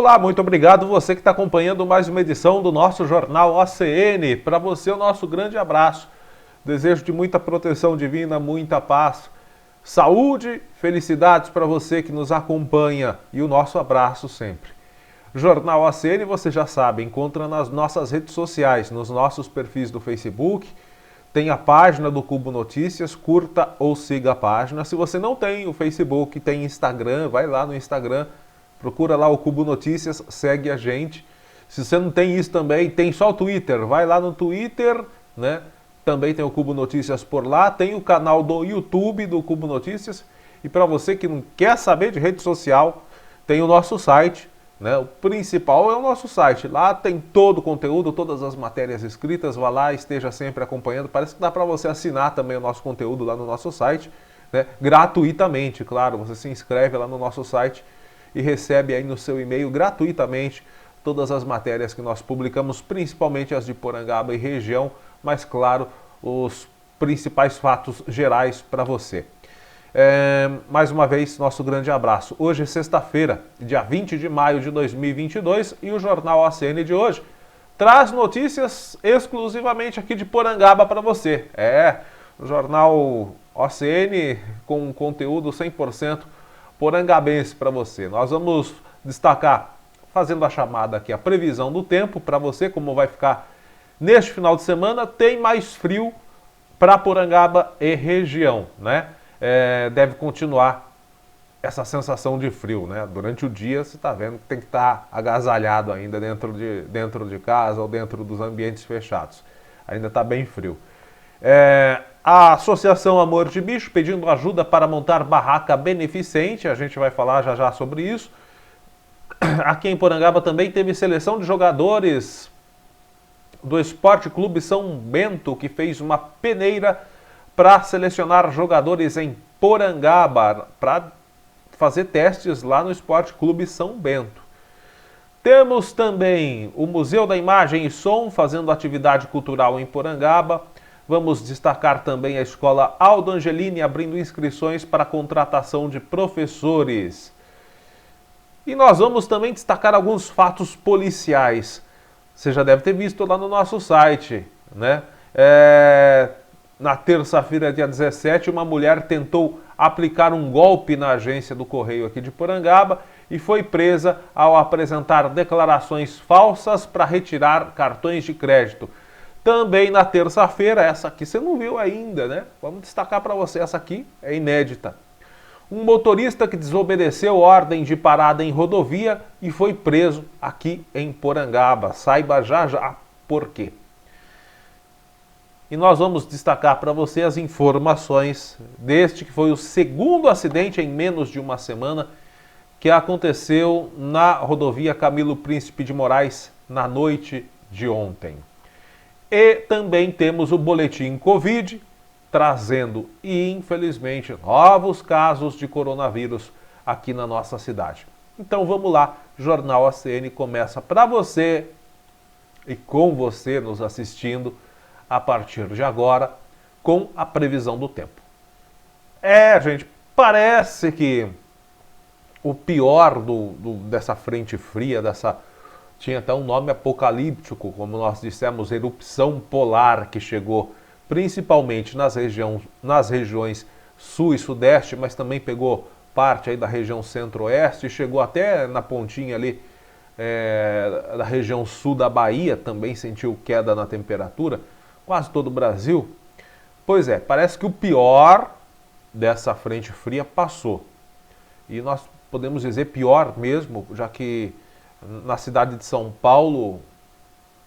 Olá, muito obrigado você que está acompanhando mais uma edição do nosso Jornal OCN. Para você, o nosso grande abraço. Desejo de muita proteção divina, muita paz, saúde, felicidades para você que nos acompanha e o nosso abraço sempre. Jornal OCN, você já sabe, encontra nas nossas redes sociais, nos nossos perfis do Facebook. Tem a página do Cubo Notícias, curta ou siga a página. Se você não tem o Facebook, tem Instagram, vai lá no Instagram, procura lá o Cubo Notícias, segue a gente. Se você não tem isso também, tem só o Twitter, vai lá no Twitter, né? Também tem o Cubo Notícias por lá, tem o canal do YouTube do Cubo Notícias. E para você que não quer saber de rede social, tem o nosso site, né? O principal é o nosso site. Lá tem todo o conteúdo, todas as matérias escritas, vá lá, esteja sempre acompanhando. Parece que dá para você assinar também o nosso conteúdo lá no nosso site, né? Gratuitamente, claro. Você se inscreve lá no nosso site e recebe aí no seu e-mail gratuitamente todas as matérias que nós publicamos, principalmente as de Porangaba e região, mas claro, os principais fatos gerais para você. Mais uma vez, nosso grande abraço. Hoje é sexta-feira, dia 20 de maio de 2022 e o Jornal OCN de hoje traz notícias exclusivamente aqui de Porangaba para você. O Jornal OCN com conteúdo 100% porangabense para você. Nós vamos destacar, fazendo a chamada aqui, a previsão do tempo para você, como vai ficar neste final de semana. Tem mais frio para Porangaba e região, né? Deve continuar essa sensação de frio, né? Durante o dia você está vendo que tem que estar agasalhado ainda dentro de casa ou dentro dos ambientes fechados. Ainda está bem frio. A Associação Amor de Bicho pedindo ajuda para montar barraca beneficente, a gente vai falar já já sobre isso. Aqui em Porangaba também teve seleção de jogadores do Esporte Clube São Bento, que fez uma peneira para selecionar jogadores em Porangaba, para fazer testes lá no Esporte Clube São Bento. Temos também o Museu da Imagem e Som fazendo atividade cultural em Porangaba. Vamos destacar também a Escola Aldo Angelini abrindo inscrições para a contratação de professores. E nós vamos também destacar alguns fatos policiais. Você já deve ter visto lá no nosso site, né? Na terça-feira, dia 17, uma mulher tentou aplicar um golpe na agência do Correio aqui de Porangaba e foi presa ao apresentar declarações falsas para retirar cartões de crédito. Também na terça-feira, essa aqui você não viu ainda, né? Vamos destacar para você, essa aqui é inédita. Um motorista que desobedeceu ordem de parada em rodovia e foi preso aqui em Porangaba. Saiba já já por quê. E nós vamos destacar para você as informações deste que foi o segundo acidente em menos de uma semana que aconteceu na rodovia Camilo Príncipe de Moraes na noite de ontem. E também temos o boletim Covid trazendo, infelizmente, novos casos de coronavírus aqui na nossa cidade. Então vamos lá, Jornal ACN começa para você e com você nos assistindo a partir de agora com a previsão do tempo. Gente, parece que o pior dessa frente fria, tinha até um nome apocalíptico, como nós dissemos, erupção polar que chegou principalmente nas regiões sul e sudeste, mas também pegou parte aí da região centro-oeste, chegou até na pontinha ali da região sul da Bahia, também sentiu queda na temperatura, quase todo o Brasil. Pois parece que o pior dessa frente fria passou. E nós podemos dizer pior mesmo, já que na cidade de São Paulo,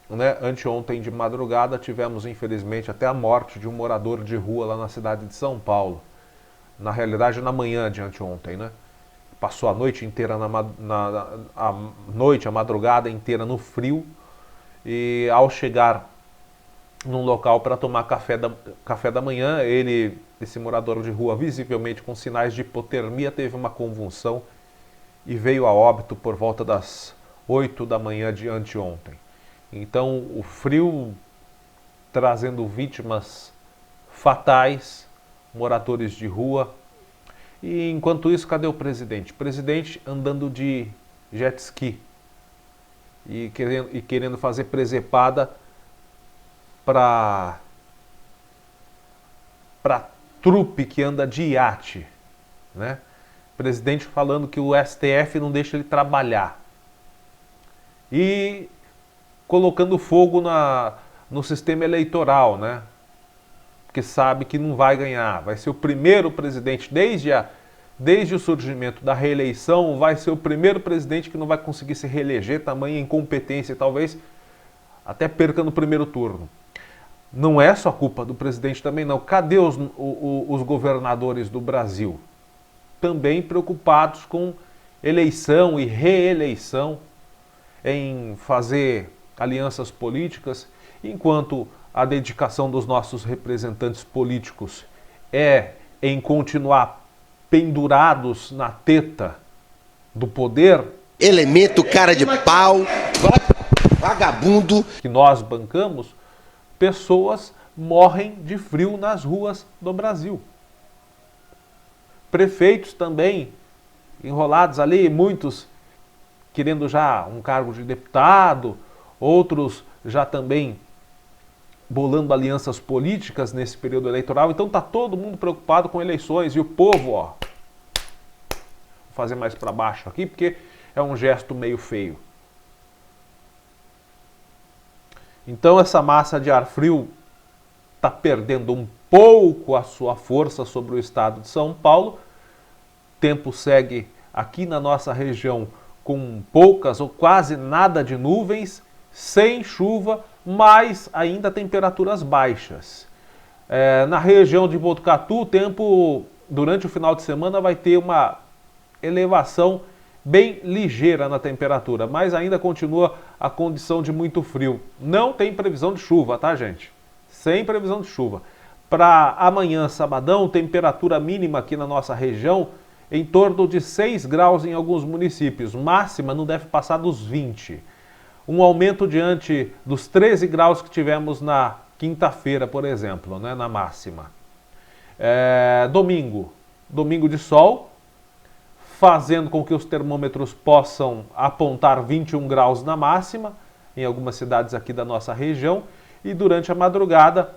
né, anteontem de madrugada, tivemos infelizmente até a morte de um morador de rua lá na cidade de São Paulo. Na realidade, na manhã de anteontem, né? Passou a noite inteira, a madrugada inteira no frio e ao chegar num local para tomar café da manhã, esse morador de rua, visivelmente com sinais de hipotermia, teve uma convulsão e veio a óbito por volta das 8 da manhã de anteontem. Então, o frio trazendo vítimas fatais, moradores de rua. E enquanto isso, cadê o presidente? O presidente andando de jet ski e querendo fazer presepada para trupe que anda de iate, né? Presidente falando que o STF não deixa ele trabalhar. E colocando fogo no sistema eleitoral, né? Porque sabe que não vai ganhar. Vai ser o primeiro presidente, desde o surgimento da reeleição, vai ser o primeiro presidente que não vai conseguir se reeleger, tamanha incompetência, e talvez até perca no primeiro turno. Não é só culpa do presidente também, não. Cadê os governadores do Brasil? Também preocupados com eleição e reeleição, em fazer alianças políticas, enquanto a dedicação dos nossos representantes políticos é em continuar pendurados na teta do poder. Elemento cara de pau, vagabundo. Que nós bancamos, pessoas morrem de frio nas ruas do Brasil. Prefeitos também enrolados ali, muitos querendo já um cargo de deputado, outros já também bolando alianças políticas nesse período eleitoral. Então está todo mundo preocupado com eleições e o povo, ó, vou fazer mais para baixo aqui porque é um gesto meio feio. Então essa massa de ar frio está perdendo um pouco a sua força sobre o estado de São Paulo. O tempo segue aqui na nossa região com poucas ou quase nada de nuvens, sem chuva, mas ainda temperaturas baixas. Na região de Botucatu, o tempo durante o final de semana vai ter uma elevação bem ligeira na temperatura, mas ainda continua a condição de muito frio. Não tem previsão de chuva, tá, gente? Sem previsão de chuva. Para amanhã, sabadão, temperatura mínima aqui na nossa região em torno de 6 graus em alguns municípios. Máxima não deve passar dos 20. Um aumento diante dos 13 graus que tivemos na quinta-feira, por exemplo, né, na máxima. Domingo de sol, fazendo com que os termômetros possam apontar 21 graus na máxima, em algumas cidades aqui da nossa região, e durante a madrugada,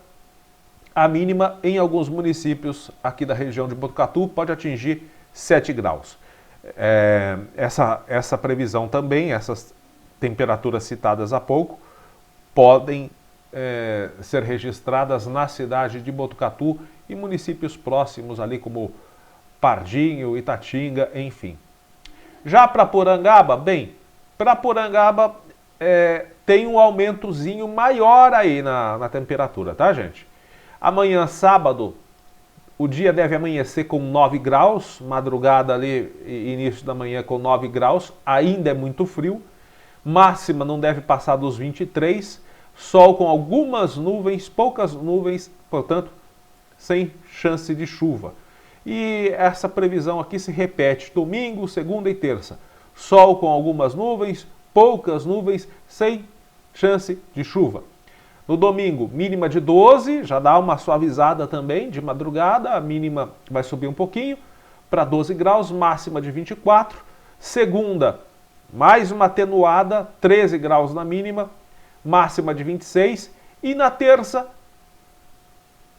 a mínima em alguns municípios aqui da região de Botucatu pode atingir 7 graus. Essa previsão também, essas temperaturas citadas há pouco, podem ser registradas na cidade de Botucatu e municípios próximos ali como Pardinho, Itatinga, enfim. Já para Porangaba, tem um aumentozinho maior aí na temperatura, tá, gente? Amanhã, sábado, o dia deve amanhecer com 9 graus, madrugada ali, início da manhã com 9 graus, ainda é muito frio. Máxima não deve passar dos 23, sol com algumas nuvens, poucas nuvens, portanto, sem chance de chuva. E essa previsão aqui se repete domingo, segunda e terça. Sol com algumas nuvens, poucas nuvens, sem chance de chuva. No domingo, mínima de 12, já dá uma suavizada também de madrugada, a mínima vai subir um pouquinho para 12 graus, máxima de 24. Segunda, mais uma atenuada, 13 graus na mínima, máxima de 26. E na terça,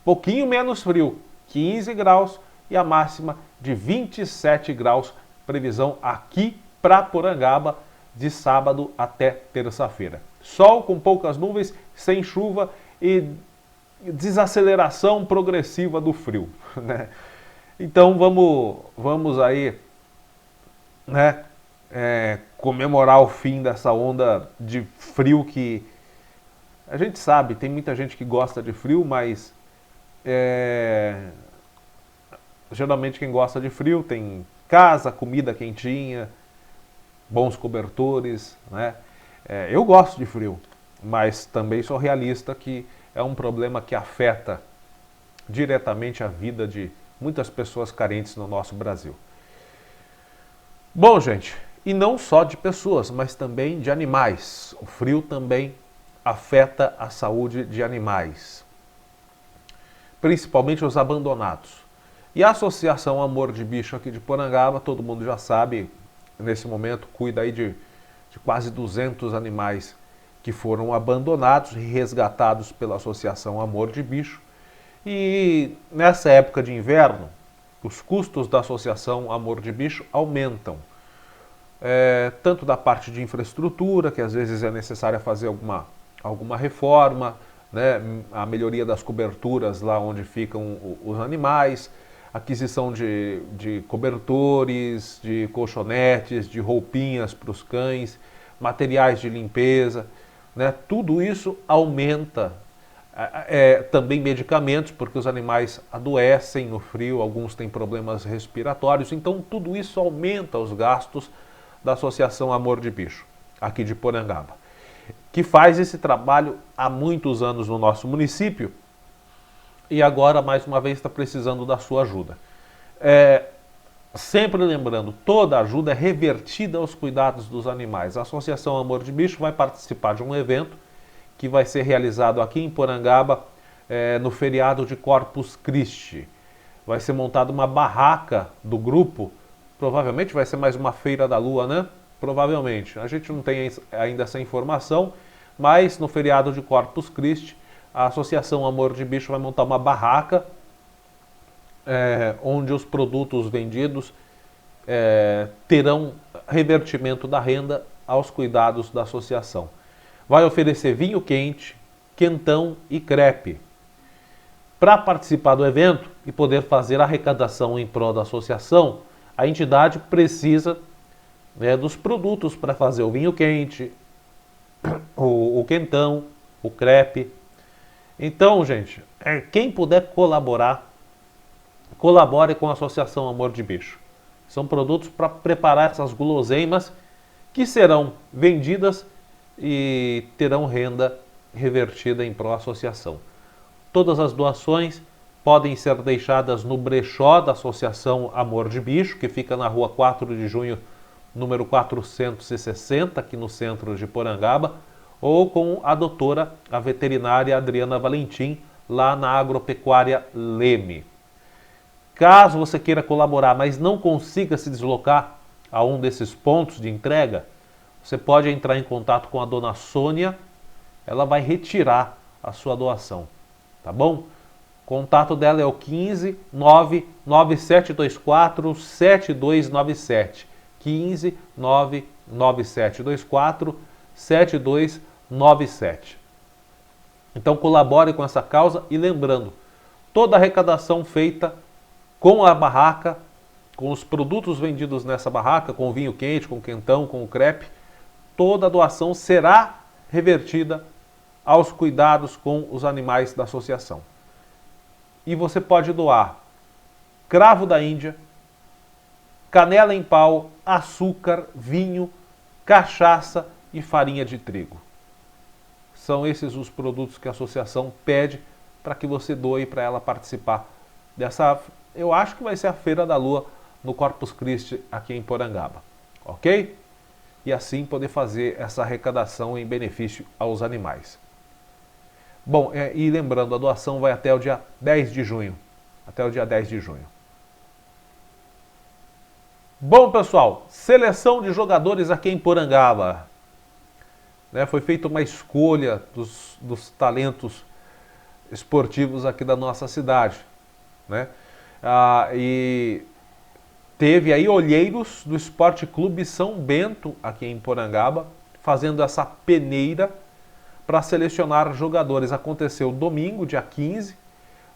pouquinho menos frio, 15 graus e a máxima de 27 graus. Previsão aqui para Porangaba de sábado até terça-feira. Sol com poucas nuvens, sem chuva e desaceleração progressiva do frio, né? Então vamos aí, né, comemorar o fim dessa onda de frio que a gente sabe, tem muita gente que gosta de frio, mas geralmente quem gosta de frio tem casa, comida quentinha, bons cobertores, né? Eu gosto de frio, mas também sou realista que é um problema que afeta diretamente a vida de muitas pessoas carentes no nosso Brasil. Bom, gente, e não só de pessoas, mas também de animais. O frio também afeta a saúde de animais, principalmente os abandonados. E a Associação Amor de Bicho aqui de Porangaba, todo mundo já sabe, nesse momento cuida aí de de quase 200 animais que foram abandonados e resgatados pela Associação Amor de Bicho. E nessa época de inverno, os custos da Associação Amor de Bicho aumentam. Tanto da parte de infraestrutura, que às vezes é necessária fazer alguma reforma, né? A melhoria das coberturas lá onde ficam os animais, aquisição de cobertores, de colchonetes, de roupinhas para os cães, materiais de limpeza, né? Tudo isso aumenta. Também medicamentos, porque os animais adoecem no frio, alguns têm problemas respiratórios, então tudo isso aumenta os gastos da Associação Amor de Bicho, aqui de Porangaba, que faz esse trabalho há muitos anos no nosso município e agora, mais uma vez, está precisando da sua ajuda. Sempre lembrando, toda ajuda é revertida aos cuidados dos animais. A Associação Amor de Bicho vai participar de um evento que vai ser realizado aqui em Porangaba no feriado de Corpus Christi. Vai ser montada uma barraca do grupo, provavelmente vai ser mais uma feira da lua, né? Provavelmente. A gente não tem ainda essa informação, mas no feriado de Corpus Christi, a Associação Amor de Bicho vai montar uma barraca onde os produtos vendidos terão revertimento da renda aos cuidados da associação. Vai oferecer vinho quente, quentão e crepe. Para participar do evento e poder fazer a arrecadação em prol da associação, a entidade precisa dos produtos para fazer o vinho quente, o quentão, o crepe. Então, gente, quem puder colaborar, colabore com a Associação Amor de Bicho. São produtos para preparar essas guloseimas que serão vendidas e terão renda revertida em prol da associação. Todas as doações podem ser deixadas no brechó da Associação Amor de Bicho, que fica na rua 4 de junho, número 460, aqui no centro de Porangaba, ou com a veterinária Adriana Valentim, lá na Agropecuária Leme. Caso você queira colaborar, mas não consiga se deslocar a um desses pontos de entrega, você pode entrar em contato com a dona Sônia, ela vai retirar a sua doação, tá bom? O contato dela é o 15 99724 7297. 15 99724 7297. Então colabore com essa causa e lembrando, toda a arrecadação feita com a barraca, com os produtos vendidos nessa barraca, com o vinho quente, com o quentão, com o crepe, toda a doação será revertida aos cuidados com os animais da associação. E você pode doar cravo da Índia, canela em pau, açúcar, vinho, cachaça e farinha de trigo. São esses os produtos que a associação pede para que você doe para ela participar dessa, eu acho que vai ser a Feira da Lua no Corpus Christi aqui em Porangaba, ok? E assim poder fazer essa arrecadação em benefício aos animais. Bom, e lembrando, a doação vai até o dia 10 de junho. Até o dia 10 de junho. Bom, pessoal, seleção de jogadores aqui em Porangaba. Foi feita uma escolha dos talentos esportivos aqui da nossa cidade. E teve aí olheiros do Esporte Clube São Bento, aqui em Porangaba, fazendo essa peneira para selecionar jogadores. Aconteceu domingo, dia 15,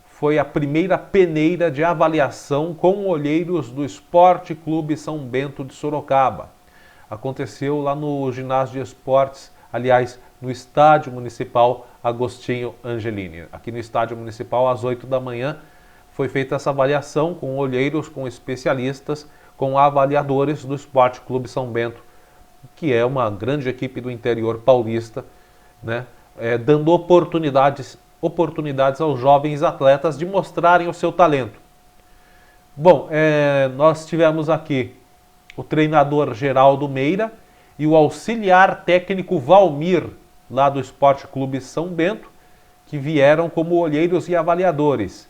foi a primeira peneira de avaliação com olheiros do Esporte Clube São Bento de Sorocaba. Aconteceu lá no ginásio de esportes, aliás, no Estádio Municipal Agostinho Angelini. Aqui no Estádio Municipal, às 8 da manhã, foi feita essa avaliação com olheiros, com especialistas, com avaliadores do Esporte Clube São Bento, que é uma grande equipe do interior paulista, dando oportunidades aos jovens atletas de mostrarem o seu talento. Bom, nós tivemos aqui o treinador Geraldo Meira e o auxiliar técnico Valmir, lá do Esporte Clube São Bento, que vieram como olheiros e avaliadores.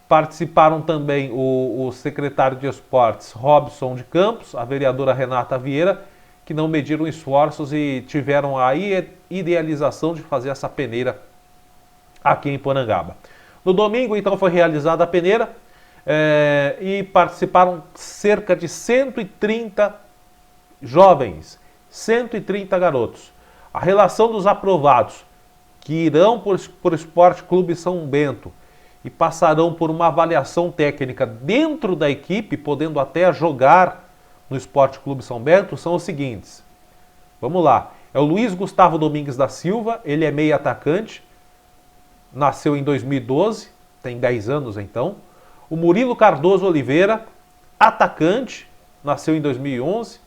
Participaram também o secretário de esportes Robson de Campos, a vereadora Renata Vieira, que não mediram esforços e tiveram a idealização de fazer essa peneira aqui em Porangaba. No domingo, então, foi realizada a peneira e participaram cerca de 130 jovens, 130 garotos. A relação dos aprovados, que irão por Esporte Clube São Bento e passarão por uma avaliação técnica dentro da equipe, podendo até jogar no Esporte Clube São Bento, são os seguintes. Vamos lá. É o Luiz Gustavo Domingues da Silva, ele é meio atacante, nasceu em 2012, tem 10 anos então. O Murilo Cardoso Oliveira, atacante, nasceu em 2011.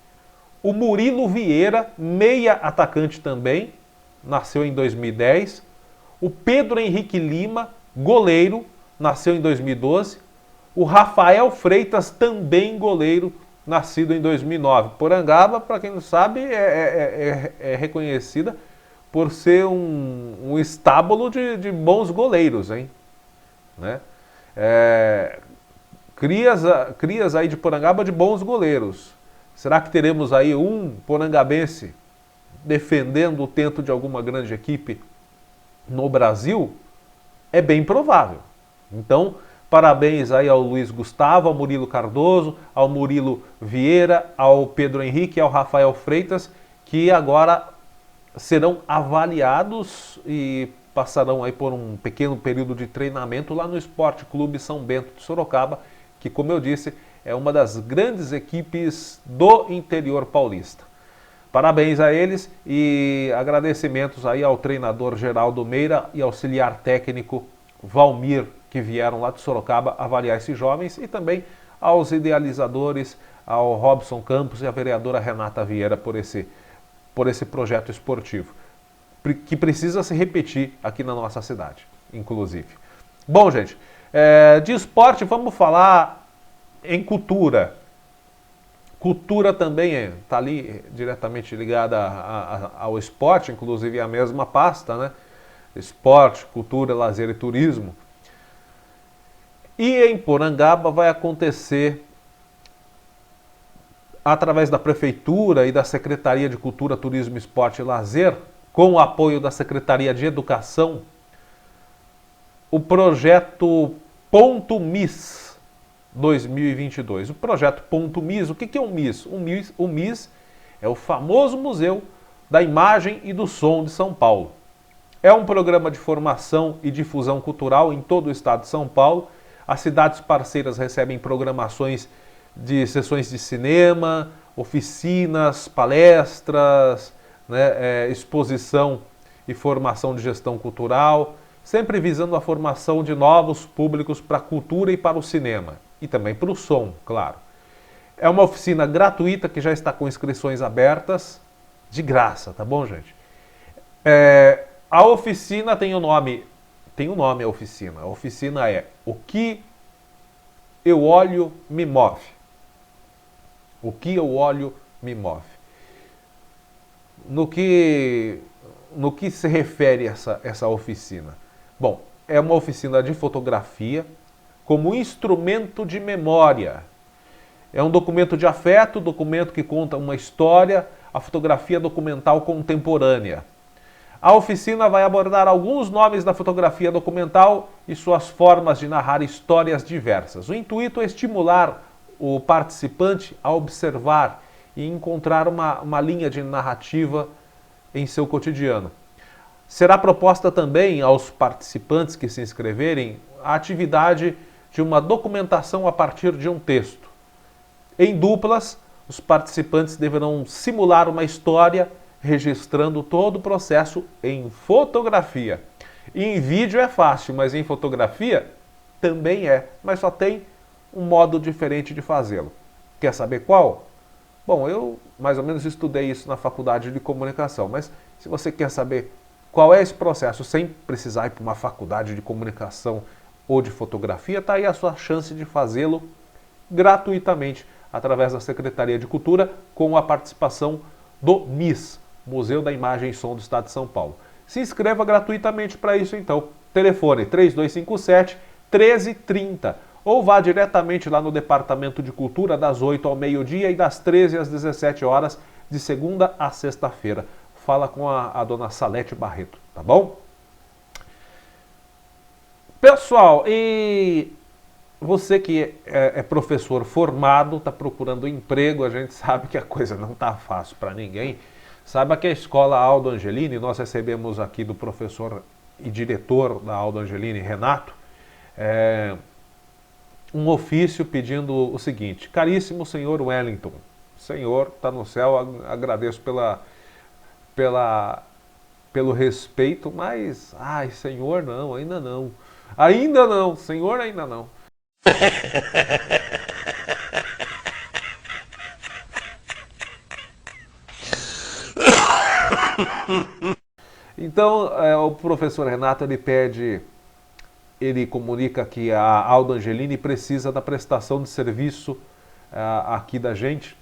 O Murilo Vieira, meia atacante também, nasceu em 2010. O Pedro Henrique Lima, goleiro, nasceu em 2012. O Rafael Freitas, também goleiro, nascido em 2009. Porangaba, para quem não sabe, é reconhecida por ser um estábulo de bons goleiros, hein? Né? Crias aí de Porangaba de bons goleiros. Será que teremos aí um porangabense defendendo o tento de alguma grande equipe no Brasil? É bem provável. Então, parabéns aí ao Luiz Gustavo, ao Murilo Cardoso, ao Murilo Vieira, ao Pedro Henrique e ao Rafael Freitas, que agora serão avaliados e passarão aí por um pequeno período de treinamento lá no Esporte Clube São Bento de Sorocaba, que, como eu disse, é uma das grandes equipes do interior paulista. Parabéns a eles e agradecimentos aí ao treinador Geraldo Meira e auxiliar técnico Valmir, que vieram lá de Sorocaba avaliar esses jovens, e também aos idealizadores, ao Robson Campos e à vereadora Renata Vieira por esse projeto esportivo, que precisa se repetir aqui na nossa cidade, inclusive. Bom, gente, de esporte vamos falar em cultura. Cultura também está ali diretamente ligada ao esporte, inclusive é a mesma pasta, né? Esporte, cultura, lazer e turismo. E em Porangaba vai acontecer, através da Prefeitura e da Secretaria de Cultura, Turismo, Esporte e Lazer, com o apoio da Secretaria de Educação, o projeto Ponto MIS 2022. O projeto Ponto MIS, o que é o MIS? O MIS é o famoso Museu da Imagem e do Som de São Paulo. É um programa de formação e difusão cultural em todo o estado de São Paulo. As cidades parceiras recebem programações de sessões de cinema, oficinas, palestras, né, exposição e formação de gestão cultural, sempre visando a formação de novos públicos para a cultura e para o cinema, e também para o som, claro. É uma oficina gratuita que já está com inscrições abertas, de graça, tá bom, gente? A oficina tem um nome a oficina. A oficina é O que eu olho me move. O que eu olho me move. No que se refere essa oficina? Bom, é uma oficina de fotografia como instrumento de memória. É um documento de afeto, documento que conta uma história, a fotografia documental contemporânea. A oficina vai abordar alguns nomes da fotografia documental e suas formas de narrar histórias diversas. O intuito é estimular o participante a observar e encontrar uma linha de narrativa em seu cotidiano. Será proposta também aos participantes que se inscreverem a atividade de uma documentação a partir de um texto. Em duplas, os participantes deverão simular uma história registrando todo o processo em fotografia. Em vídeo é fácil, mas em fotografia também é, mas só tem um modo diferente de fazê-lo. Quer saber qual? Bom, eu mais ou menos estudei isso na faculdade de comunicação, mas se você quer saber qual é esse processo sem precisar ir para uma faculdade de comunicação ou de fotografia, está aí a sua chance de fazê-lo gratuitamente através da Secretaria de Cultura com a participação do MIS, Museu da Imagem e Som do Estado de São Paulo. Se inscreva gratuitamente para isso então. Telefone 3257-1330 ou vá diretamente lá no Departamento de Cultura das 8 ao meio-dia e das 13 às 17 horas de segunda a sexta-feira. Fala com a dona Salete Barreto, tá bom? Pessoal, e você que é professor formado, está procurando emprego, a gente sabe que a coisa não está fácil para ninguém. Saiba que a escola Aldo Angelini, nós recebemos aqui do professor e diretor da Aldo Angelini, Renato, um ofício pedindo o seguinte: caríssimo senhor Wellington, o senhor está no céu, agradeço pelo respeito, mas, ai, senhor não, ainda não. Ainda não, senhor ainda não. Então, o professor Renato, ele comunica que a Aldo Angelini precisa da prestação de serviço aqui da gente.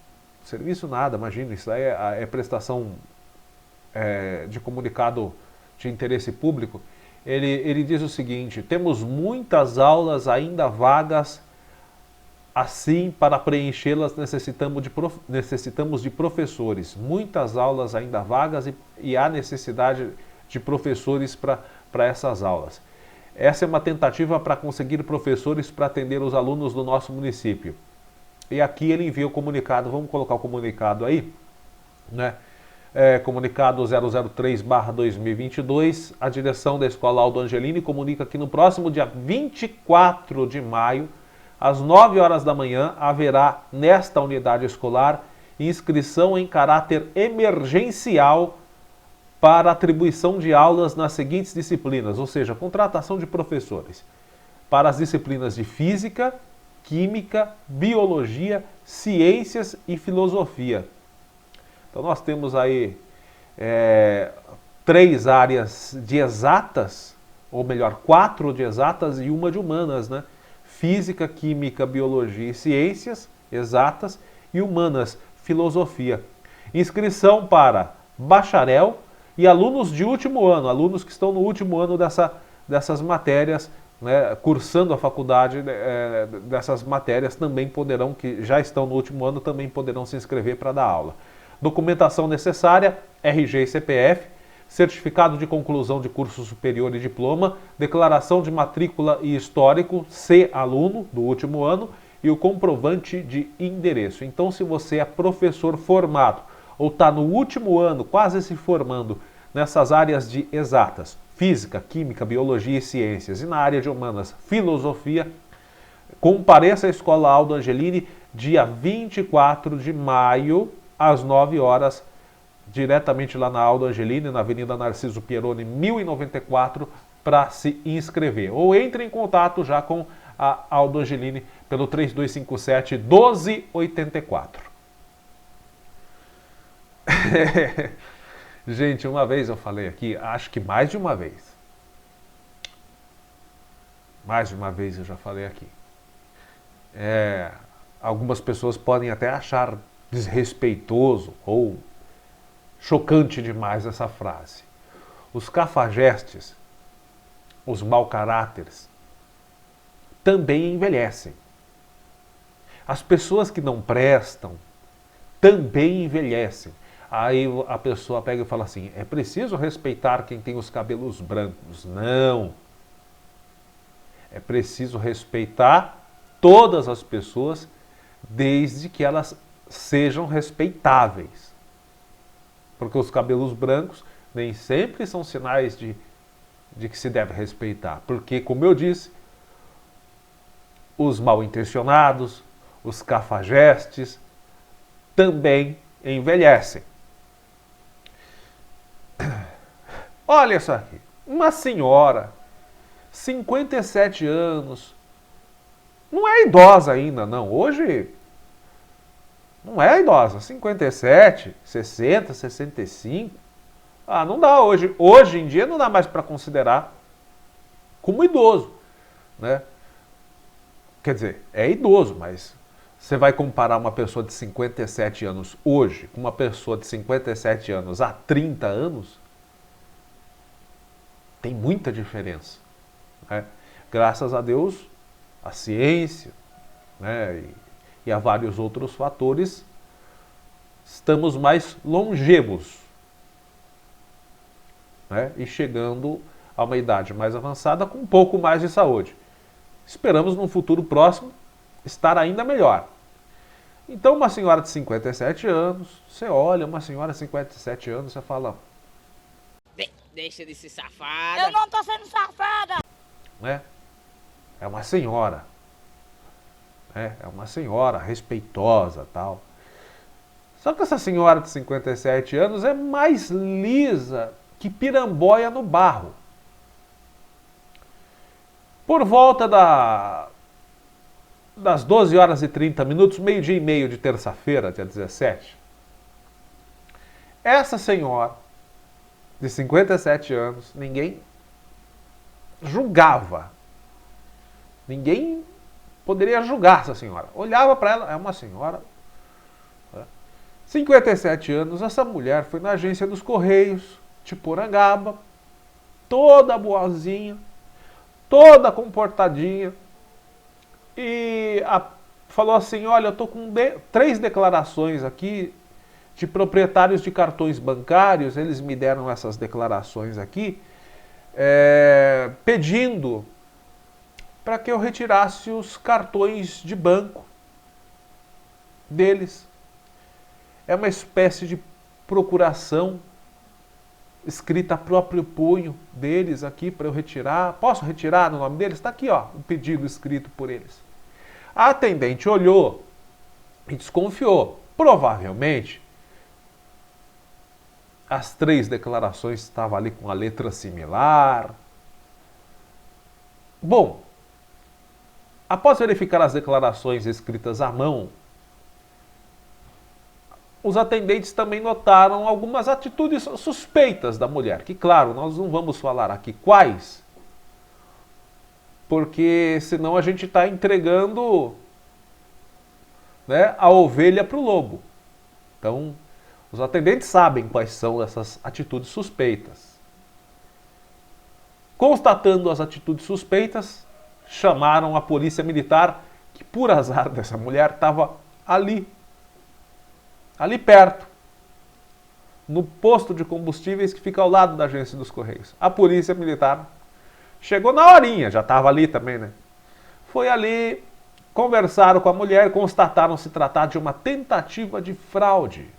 Serviço nada, imagina, isso aí é prestação de comunicado de interesse público. Ele diz o seguinte: temos muitas aulas ainda vagas, assim, para preenchê-las necessitamos de professores. Muitas aulas ainda vagas e há necessidade de professores para essas aulas. Essa é uma tentativa para conseguir professores para atender os alunos do nosso município. E aqui ele envia o comunicado, vamos colocar o comunicado aí, né? Comunicado 003/2022, a direção da Escola Aldo Angelini comunica que no próximo dia 24 de maio, às 9 horas da manhã, haverá nesta unidade escolar inscrição em caráter emergencial para atribuição de aulas nas seguintes disciplinas, ou seja, contratação de professores para as disciplinas de Física, Química, Biologia, Ciências e Filosofia. Então nós temos aí 3 áreas de exatas, ou melhor, 4 de exatas e uma de humanas, né? Física, Química, Biologia e Ciências exatas e humanas, Filosofia. Inscrição para bacharel e alunos de último ano, alunos que estão no último ano dessas matérias, né, cursando a faculdade dessas matérias, também poderão, que já estão no último ano, também poderão se inscrever para dar aula. Documentação necessária: RG e CPF, certificado de conclusão de curso superior e diploma, declaração de matrícula e histórico, C aluno do último ano, e o comprovante de endereço. Então, se você é professor formado ou está no último ano, quase se formando, nessas áreas de exatas, Física, Química, Biologia e Ciências, e na área de humanas, Filosofia, compareça à Escola Aldo Angelini dia 24 de maio, às 9 horas, diretamente lá na Aldo Angelini, na Avenida Narciso Pieroni, 1094, para se inscrever. Ou entre em contato já com a Aldo Angelini pelo 3257-1284. Gente, uma vez eu falei aqui, acho que mais de uma vez. Mais de uma vez eu já falei aqui. Algumas pessoas podem até achar desrespeitoso ou chocante demais essa frase. Os cafajestes, os mau caráteres, também envelhecem. As pessoas que não prestam também envelhecem. Aí a pessoa pega e fala assim: é preciso respeitar quem tem os cabelos brancos. Não. É preciso respeitar todas as pessoas, desde que elas sejam respeitáveis. Porque os cabelos brancos nem sempre são sinais de que se deve respeitar. Porque, como eu disse, os mal intencionados, os cafajestes, também envelhecem. Olha isso aqui, uma senhora, 57 anos, não é idosa ainda, não. Hoje não é idosa, 57, 60, 65. Não dá hoje. Hoje em dia não dá mais para considerar como idoso, né? Quer dizer, é idoso, mas você vai comparar uma pessoa de 57 anos hoje com uma pessoa de 57 anos há 30 anos, tem muita diferença, né? Graças a Deus, a ciência, né, e a vários outros fatores, estamos mais longevos, né? E chegando a uma idade mais avançada com um pouco mais de saúde. Esperamos num futuro próximo estar ainda melhor. Então uma senhora de 57 anos, você olha uma senhora de 57 anos, você fala... Deixa de ser safada. Eu não tô sendo safada. Né? É uma senhora. É uma senhora respeitosa, tal. Só que essa senhora de 57 anos é mais lisa que piramboia no barro. Por volta das 12 horas e 30 minutos, meio-dia e meio de terça-feira, dia 17, essa senhora de 57 anos, ninguém julgava. Ninguém poderia julgar essa senhora. Olhava para ela, é uma senhora. 57 anos, essa mulher foi na agência dos Correios de Porangaba, toda boazinha, toda comportadinha, e falou assim, olha, eu estou com 3 declarações aqui de proprietários de cartões bancários, eles me deram essas declarações aqui, pedindo para que eu retirasse os cartões de banco deles. É uma espécie de procuração escrita a próprio punho deles aqui para eu retirar. Posso retirar no nome deles? Está aqui, ó, o pedido escrito por eles. A atendente olhou e desconfiou. Provavelmente, as 3 declarações estavam ali com a letra similar. Bom, após verificar as declarações escritas à mão, os atendentes também notaram algumas atitudes suspeitas da mulher, que claro, nós não vamos falar aqui quais, porque senão a gente está entregando, né, a ovelha para o lobo. Então, os atendentes sabem quais são essas atitudes suspeitas. Constatando as atitudes suspeitas, chamaram a polícia militar, que por azar dessa mulher estava ali perto, no posto de combustíveis que fica ao lado da agência dos Correios. A polícia militar chegou na horinha, já estava ali também, né? Foi ali, conversaram com a mulher, constataram se tratar de uma tentativa de fraude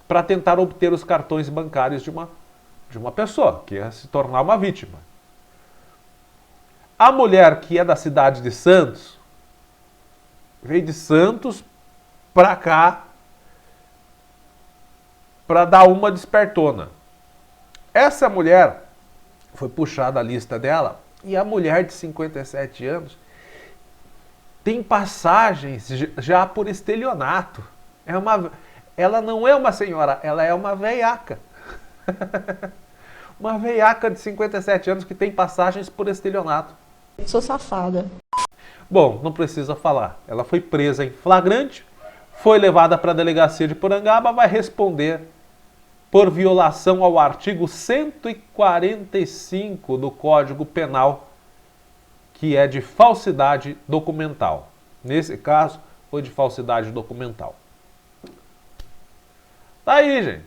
para tentar obter os cartões bancários de uma pessoa que ia se tornar uma vítima. A mulher, que é da cidade de Santos, veio de Santos para cá para dar uma despertona. Essa mulher foi puxada a lista dela, e a mulher de 57 anos tem passagens já por estelionato. Ela não é uma senhora, ela é uma veiaca. Uma veiaca de 57 anos que tem passagens por estelionato. Sou safada. Bom, não precisa falar. Ela foi presa em flagrante, foi levada para a delegacia de Porangaba, vai responder por violação ao artigo 145 do Código Penal, que é de falsidade documental. Nesse caso, foi de falsidade documental. Tá aí, gente.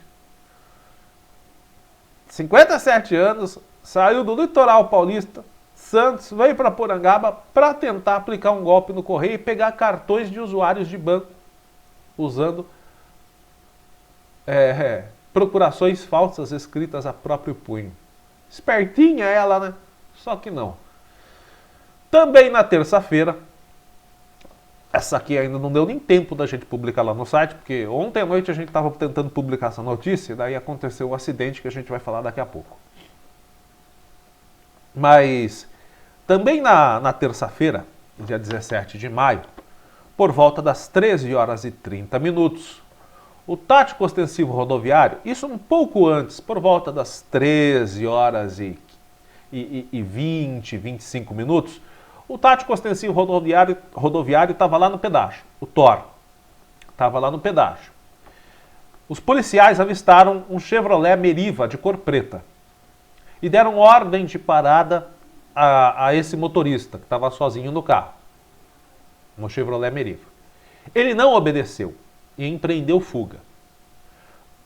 57 anos, saiu do litoral paulista, Santos, veio para Porangaba para tentar aplicar um golpe no correio e pegar cartões de usuários de banco, usando procurações falsas escritas a próprio punho. Espertinha ela, né? Só que não. Também na terça-feira, essa aqui ainda não deu nem tempo da gente publicar lá no site, porque ontem à noite a gente estava tentando publicar essa notícia, daí aconteceu um acidente que a gente vai falar daqui a pouco. Mas também na terça-feira, dia 17 de maio, por volta das 13 horas e 30 minutos, o tático ostensivo rodoviário, isso um pouco antes, por volta das 13 horas e 25 minutos, o tático ostensivo rodoviário estava lá no pedágio, o TOR, estava lá no pedágio. Os policiais avistaram um Chevrolet Meriva de cor preta e deram ordem de parada a esse motorista que estava sozinho no carro, um Chevrolet Meriva. Ele não obedeceu e empreendeu fuga.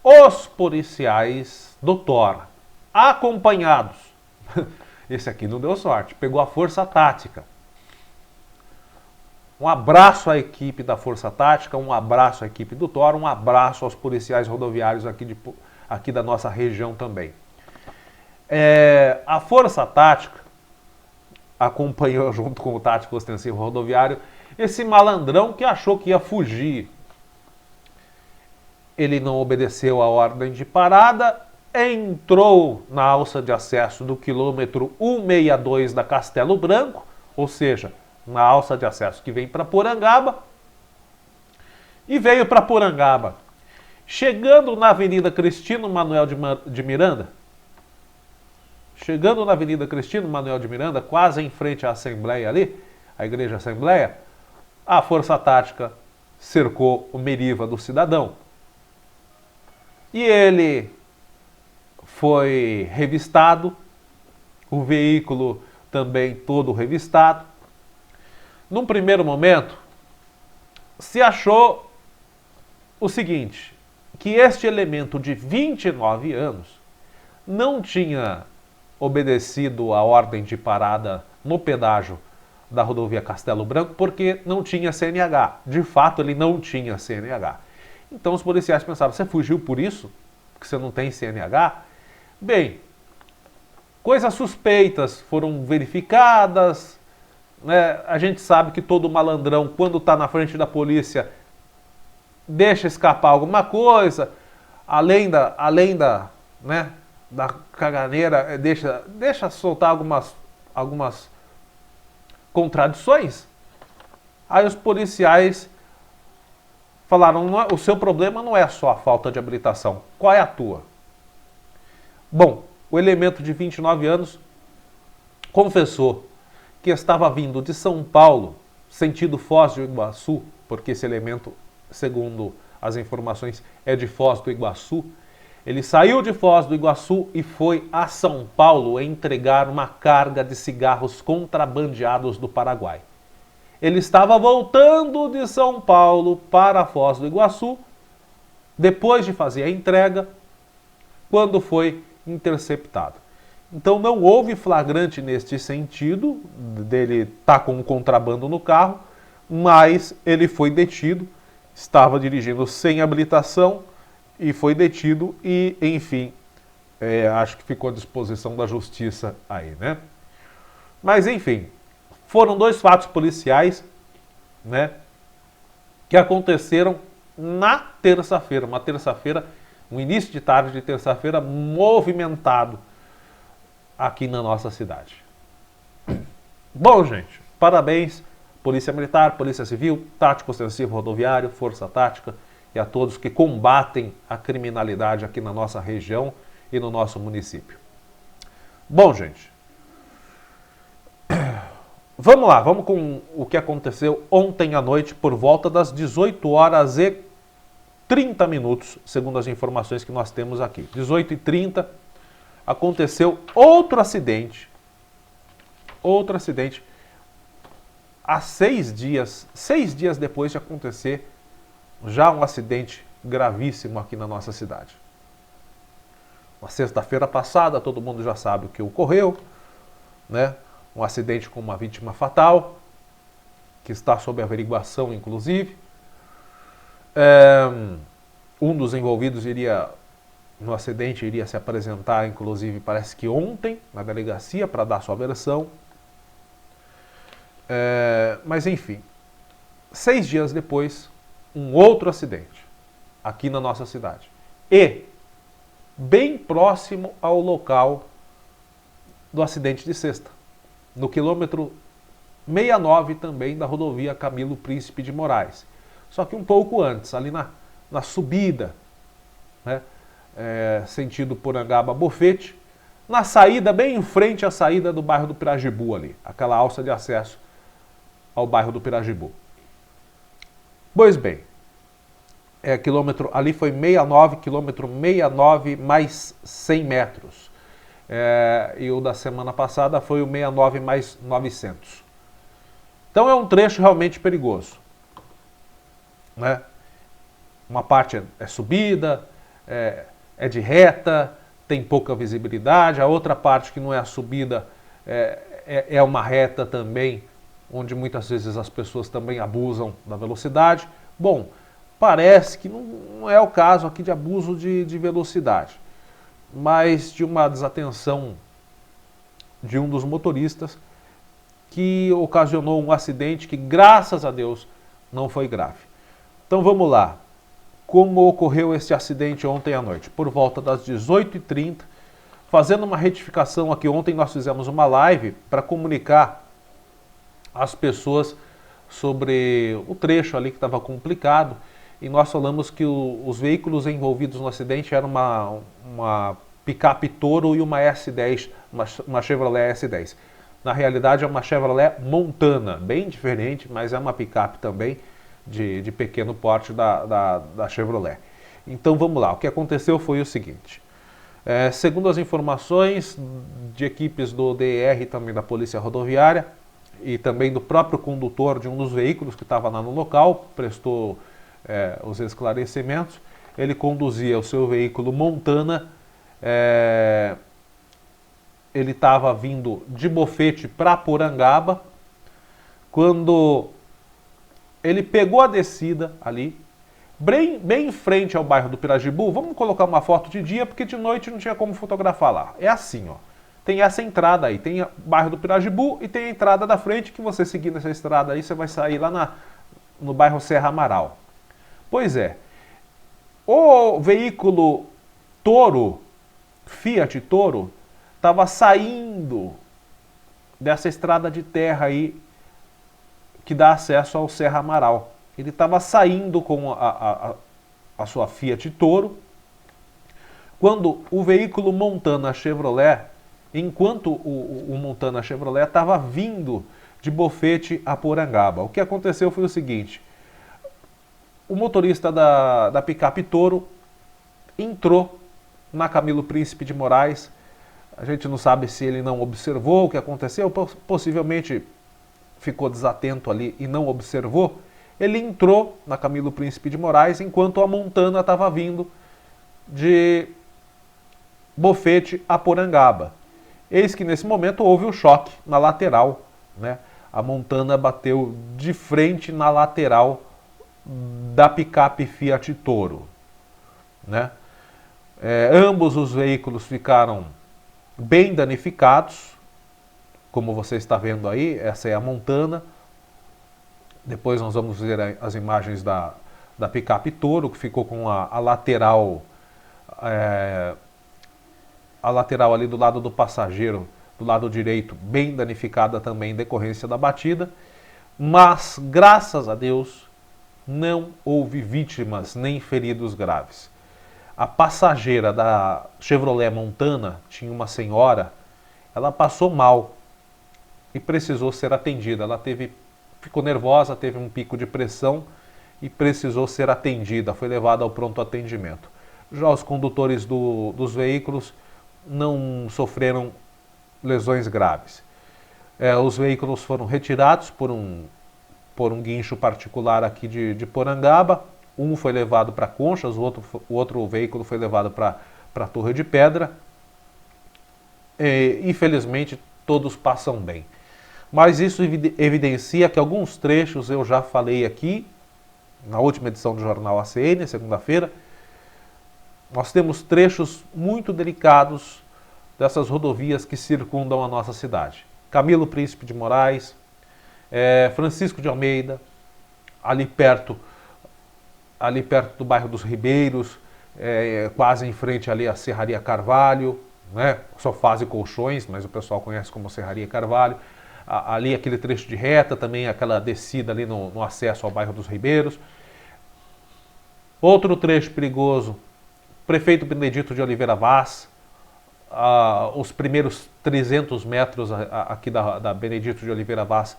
Os policiais do TOR, acompanhados, esse aqui não deu sorte, pegou a Força Tática. Um abraço à equipe da Força Tática, um abraço à equipe do TOR, um abraço aos policiais rodoviários aqui da nossa região também. A Força Tática acompanhou junto com o Tático Ostensivo Rodoviário esse malandrão que achou que ia fugir. Ele não obedeceu a ordem de parada, entrou na alça de acesso do quilômetro 162 da Castelo Branco, ou seja, na alça de acesso que vem para Porangaba, e veio para Porangaba. Chegando na Avenida Cristino Manuel de Miranda, quase em frente à Assembleia ali, a Igreja Assembleia, a Força Tática cercou o Meriva do cidadão. E ele foi revistado, o veículo também todo revistado. Num primeiro momento, se achou o seguinte, que este elemento de 29 anos não tinha obedecido a ordem de parada no pedágio da rodovia Castelo Branco porque não tinha CNH. De fato, ele não tinha CNH. Então os policiais pensaram, você fugiu por isso? Porque você não tem CNH? Bem, coisas suspeitas foram verificadas, né? A gente sabe que todo malandrão, quando está na frente da polícia, deixa escapar alguma coisa, além da caganeira, deixa soltar algumas contradições. Aí os policiais falaram, o seu problema não é só a falta de habilitação, qual é a tua? Bom, o elemento de 29 anos confessou que estava vindo de São Paulo, sentido Foz do Iguaçu, porque esse elemento, segundo as informações, é de Foz do Iguaçu. Ele saiu de Foz do Iguaçu e foi a São Paulo entregar uma carga de cigarros contrabandeados do Paraguai. Ele estava voltando de São Paulo para Foz do Iguaçu, depois de fazer a entrega, quando foi interceptado. Então não houve flagrante neste sentido, dele estar com um contrabando no carro, mas ele foi detido, estava dirigindo sem habilitação e foi detido e, enfim, acho que ficou à disposição da justiça aí, né? Mas, enfim, foram dois fatos policiais, né, que aconteceram na terça-feira, um início de tarde de terça-feira movimentado aqui na nossa cidade. Bom, gente, parabéns, Polícia Militar, Polícia Civil, Tático Ostensivo Rodoviário, Força Tática e a todos que combatem a criminalidade aqui na nossa região e no nosso município. Bom, gente, vamos lá, vamos com o que aconteceu ontem à noite por volta das 18 horas e 30 minutos, segundo as informações que nós temos aqui. 18h30, aconteceu outro acidente. Há 6 dias depois de acontecer já um acidente gravíssimo aqui na nossa cidade. Na sexta-feira passada, todo mundo já sabe o que ocorreu, né? Um acidente com uma vítima fatal, que está sob averiguação, inclusive. Um dos envolvidos no acidente iria se apresentar, inclusive, parece que ontem, na delegacia, para dar sua versão. Mas, enfim, 6 dias depois, um outro acidente aqui na nossa cidade. E bem próximo ao local do acidente de sexta, no quilômetro 69 também da rodovia Camilo Príncipe de Moraes. Só que um pouco antes, ali na subida, né, sentido Porangaba-Bofete, na saída, bem em frente à saída do bairro do Pirajibu ali, aquela alça de acesso ao bairro do Pirajibu. Pois bem, ali foi 69, quilômetro 69 mais 100 metros. E o da semana passada foi o 69 mais 900. Então é um trecho realmente perigoso, né? Uma parte é subida, é de reta, tem pouca visibilidade. A outra parte que não é a subida é uma reta também, onde muitas vezes as pessoas também abusam da velocidade. Bom, parece que não é o caso aqui de abuso de velocidade, mas de uma desatenção de um dos motoristas que ocasionou um acidente que, graças a Deus, não foi grave. Então vamos lá. Como ocorreu esse acidente ontem à noite? Por volta das 18h30, fazendo uma retificação aqui, ontem nós fizemos uma live para comunicar às pessoas sobre o trecho ali que estava complicado, e nós falamos que os veículos envolvidos no acidente eram uma picape Toro e uma S10, uma Chevrolet S10. Na realidade é uma Chevrolet Montana, bem diferente, mas é uma picape também de pequeno porte da Chevrolet. Então vamos lá, o que aconteceu foi o seguinte. Segundo as informações de equipes do DR, também da Polícia Rodoviária, e também do próprio condutor de um dos veículos que estava lá no local, prestou os esclarecimentos. Ele conduzia o seu veículo Montana, ele estava vindo de Bofete para Porangaba, quando ele pegou a descida ali, bem em frente ao bairro do Pirajibu. Vamos colocar uma foto de dia, porque de noite não tinha como fotografar lá. É assim, ó. Tem essa entrada aí, tem o bairro do Pirajibu e tem a entrada da frente, que você seguindo essa estrada aí, você vai sair lá no bairro Serra Amaral. Pois é, o veículo Toro, Fiat Toro, estava saindo dessa estrada de terra aí, que dá acesso ao Serra Amaral. Ele estava saindo com a sua Fiat Toro, quando o veículo Montana Chevrolet, enquanto o Montana Chevrolet estava vindo de Bofete a Porangaba. O que aconteceu foi o seguinte: o motorista da picape Toro entrou na Camilo Príncipe de Moraes. A gente não sabe se ele não observou o que aconteceu, possivelmente ficou desatento ali e não observou. Ele entrou na Camilo Príncipe de Moraes enquanto a Montana estava vindo de Bofete a Porangaba. Eis que nesse momento houve o choque na lateral, né? A Montana bateu de frente na lateral da picape Fiat Toro, né? Ambos os veículos ficaram bem danificados, como você está vendo aí. Essa é a Montana. Depois nós vamos ver as imagens da picape Toro, que ficou com a lateral ali do lado do passageiro, do lado direito, bem danificada também em decorrência da batida. Mas, graças a Deus, não houve vítimas nem feridos graves. A passageira da Chevrolet Montana, tinha uma senhora, ela passou mal e precisou ser atendida. Ela ficou nervosa, teve um pico de pressão e precisou ser atendida, foi levada ao pronto atendimento. Já os condutores dos veículos não sofreram lesões graves. Os veículos foram retirados por um guincho particular aqui de Porangaba. Um foi levado para Conchas, o outro veículo foi levado para a Torre de Pedra. Infelizmente, todos passam bem. Mas isso evidencia que alguns trechos, eu já falei aqui, na última edição do Jornal ACN, segunda-feira, nós temos trechos muito delicados dessas rodovias que circundam a nossa cidade. Camilo Príncipe de Moraes, Francisco de Almeida, ali perto do bairro dos Ribeiros, quase em frente ali a Serraria Carvalho, né? Sofás e Colchões, mas o pessoal conhece como Serraria Carvalho. Ali aquele trecho de reta, também aquela descida ali no acesso ao bairro dos Ribeiros. Outro trecho perigoso, Prefeito Benedito de Oliveira Vaz, os primeiros 300 metros aqui da Benedito de Oliveira Vaz,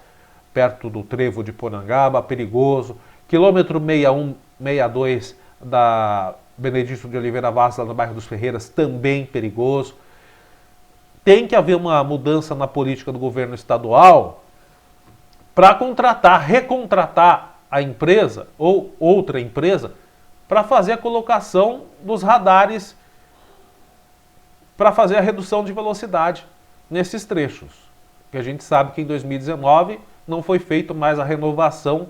perto do trevo de Porangaba, perigoso. Quilômetro 61, 62 da Benedito de Oliveira Vaz, lá no bairro dos Ferreiras, também perigoso. Tem que haver uma mudança na política do governo estadual para recontratar a empresa ou outra empresa para fazer a colocação dos radares para fazer a redução de velocidade nesses trechos. Porque a gente sabe que em 2019 não foi feito mais a renovação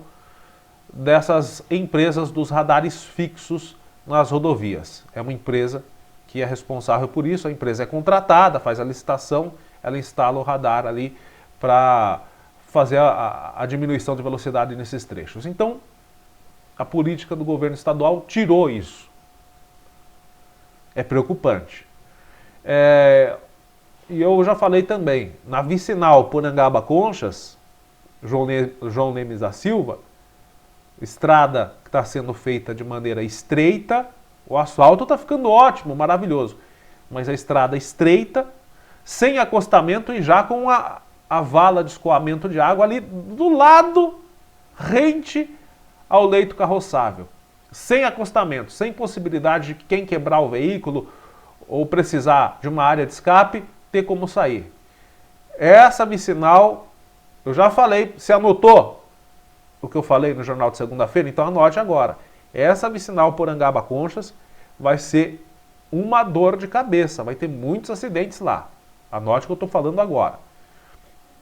dessas empresas dos radares fixos nas rodovias. É uma empresa que é responsável por isso, a empresa é contratada, faz a licitação, ela instala o radar ali para fazer a diminuição de velocidade nesses trechos. Então, a política do governo estadual tirou isso. É preocupante. E eu já falei também, na vicinal Porangaba Conchas, João Nemes da Silva, estrada que está sendo feita de maneira estreita, o asfalto está ficando ótimo, maravilhoso, mas a estrada estreita, sem acostamento e já com a vala de escoamento de água ali do lado, rente ao leito carroçável, sem acostamento, sem possibilidade de quem quebrar o veículo ou precisar de uma área de escape, ter como sair. Essa vicinal, eu já falei, você anotou o que eu falei no jornal de segunda-feira? Então anote agora. Essa vicinal Porangaba Conchas vai ser uma dor de cabeça, vai ter muitos acidentes lá. Anote o que eu estou falando agora.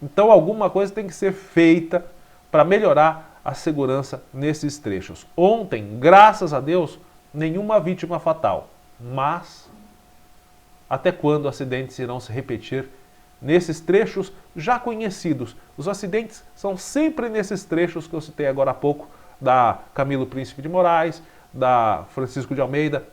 Então alguma coisa tem que ser feita para melhorar a segurança nesses trechos. Ontem, graças a Deus, nenhuma vítima fatal, mas até quando acidentes irão se repetir nesses trechos já conhecidos? Os acidentes são sempre nesses trechos que eu citei agora há pouco, da Camilo Príncipe de Moraes, da Francisco de Almeida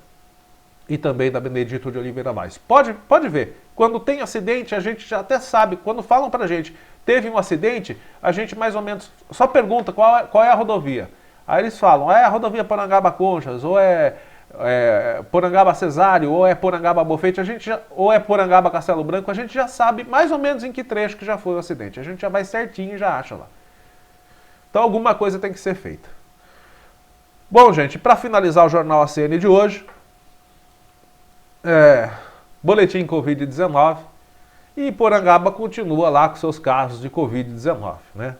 e também da Benedito de Oliveira Vaz. Pode ver, quando tem acidente a gente já até sabe, quando falam pra gente, teve um acidente, a gente mais ou menos só pergunta qual é a rodovia. Aí eles falam, é a rodovia Porangaba Conchas, ou é Porangaba Cesário, ou é Porangaba Bofete, ou é Porangaba Castelo Branco, a gente já sabe mais ou menos em que trecho que já foi o acidente. A gente já vai certinho e já acha lá. Então alguma coisa tem que ser feita. Bom, gente, para finalizar o Jornal ACN de hoje, boletim Covid-19, e Porangaba continua lá com seus casos de Covid-19, né?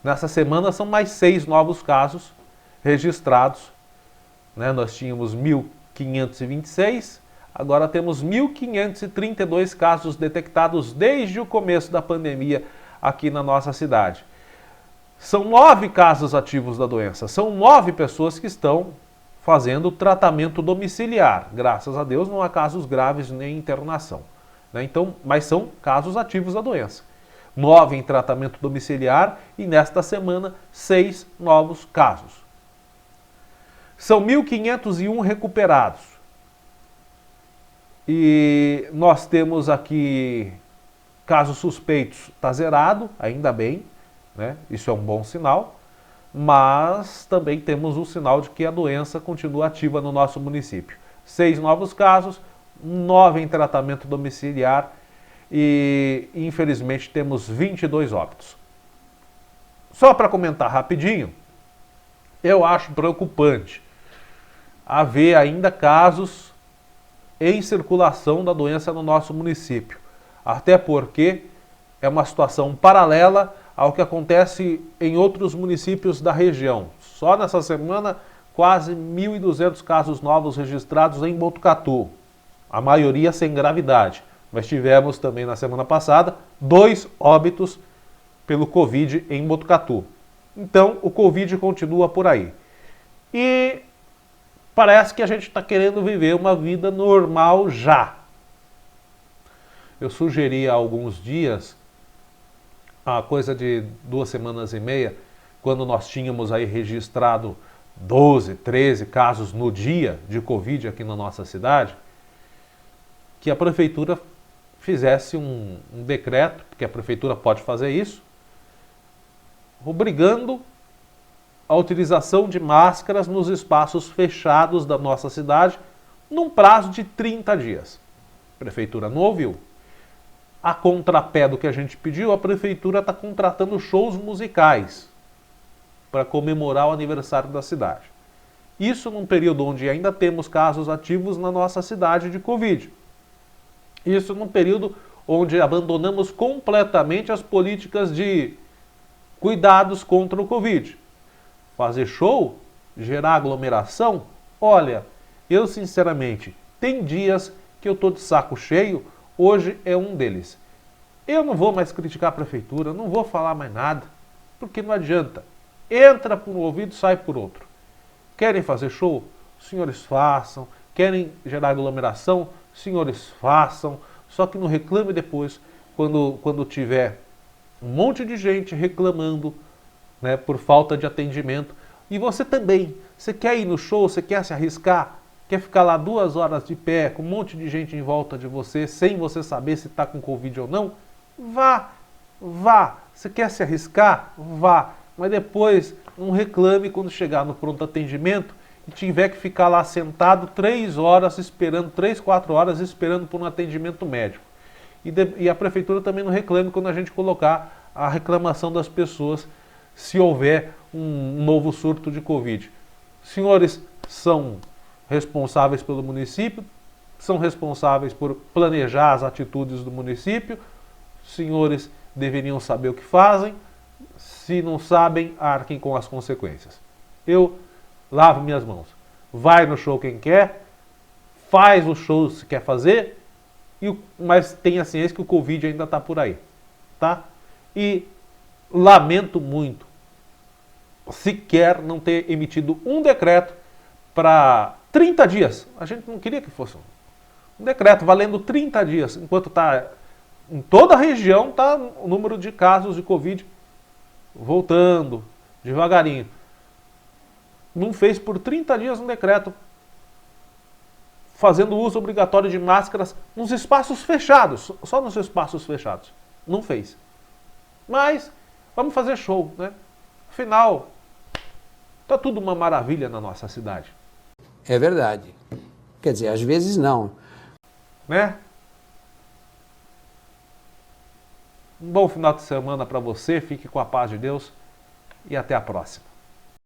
Nessa semana são mais 6 novos casos registrados. Nós tínhamos 1.526, agora temos 1.532 casos detectados desde o começo da pandemia aqui na nossa cidade. São 9 casos ativos da doença, são 9 pessoas que estão fazendo tratamento domiciliar. Graças a Deus não há casos graves nem internação. Então, mas são casos ativos da doença. 9 em tratamento domiciliar e nesta semana 6 novos casos. São 1.501 recuperados. E nós temos aqui casos suspeitos, está zerado, ainda bem, né? Isso é um bom sinal. Mas também temos o sinal de que a doença continua ativa no nosso município. 6 novos casos, 9 em tratamento domiciliar e infelizmente temos 22 óbitos. Só para comentar rapidinho, eu acho preocupante haver ainda casos em circulação da doença no nosso município. Até porque é uma situação paralela ao que acontece em outros municípios da região. Só nessa semana, quase 1.200 casos novos registrados em Botucatu. A maioria sem gravidade. Mas tivemos também na semana passada 2 óbitos pelo Covid em Botucatu. Então, o Covid continua por aí. E parece que a gente está querendo viver uma vida normal já. Eu sugeri há alguns dias, há coisa de 2 semanas e meia, quando nós tínhamos aí registrado 12, 13 casos no dia de Covid aqui na nossa cidade, que a prefeitura fizesse um decreto, porque a prefeitura pode fazer isso, obrigando a utilização de máscaras nos espaços fechados da nossa cidade num prazo de 30 dias. A prefeitura não ouviu. A contrapé do que a gente pediu, a prefeitura está contratando shows musicais para comemorar o aniversário da cidade. Isso num período onde ainda temos casos ativos na nossa cidade de Covid. Isso num período onde abandonamos completamente as políticas de cuidados contra o Covid. Fazer show, gerar aglomeração, Olha, eu sinceramente, tem dias que eu tô de saco cheio, hoje é um deles. Eu não vou mais criticar a prefeitura, não vou falar mais nada, porque não adianta. Entra por um ouvido, sai por outro. Querem fazer show? Senhores façam. Querem gerar aglomeração? Senhores façam. Só que não reclame depois, quando tiver um monte de gente reclamando, né, por falta de atendimento. E você também, você quer ir no show, você quer se arriscar, quer ficar lá 2 horas de pé, com um monte de gente em volta de você, sem você saber se está com Covid ou não? Vá, vá. Você quer se arriscar? Vá. Mas depois não reclame quando chegar no pronto atendimento e tiver que ficar lá sentado 3 horas esperando, 3, 4 horas esperando por um atendimento médico. E a prefeitura também não reclame quando a gente colocar a reclamação das pessoas se houver um novo surto de Covid. Senhores são responsáveis pelo município, são responsáveis por planejar as atitudes do município. Senhores deveriam saber o que fazem. Se não sabem, arquem com as consequências. Eu lavo minhas mãos. Vai no show quem quer, faz o show se quer fazer, mas tenha ciência que o Covid ainda está por aí. Tá? E lamento muito sequer não ter emitido um decreto para 30 dias. A gente não queria que fosse um decreto valendo 30 dias, enquanto está em toda a região, está o número de casos de Covid voltando devagarinho. Não fez por 30 dias um decreto fazendo uso obrigatório de máscaras nos espaços fechados, só nos espaços fechados. Não fez. Mas vamos fazer show, né? Afinal, tá tudo uma maravilha na nossa cidade. É verdade. Quer dizer, às vezes não. Né? Um bom final de semana para você, fique com a paz de Deus e até a próxima.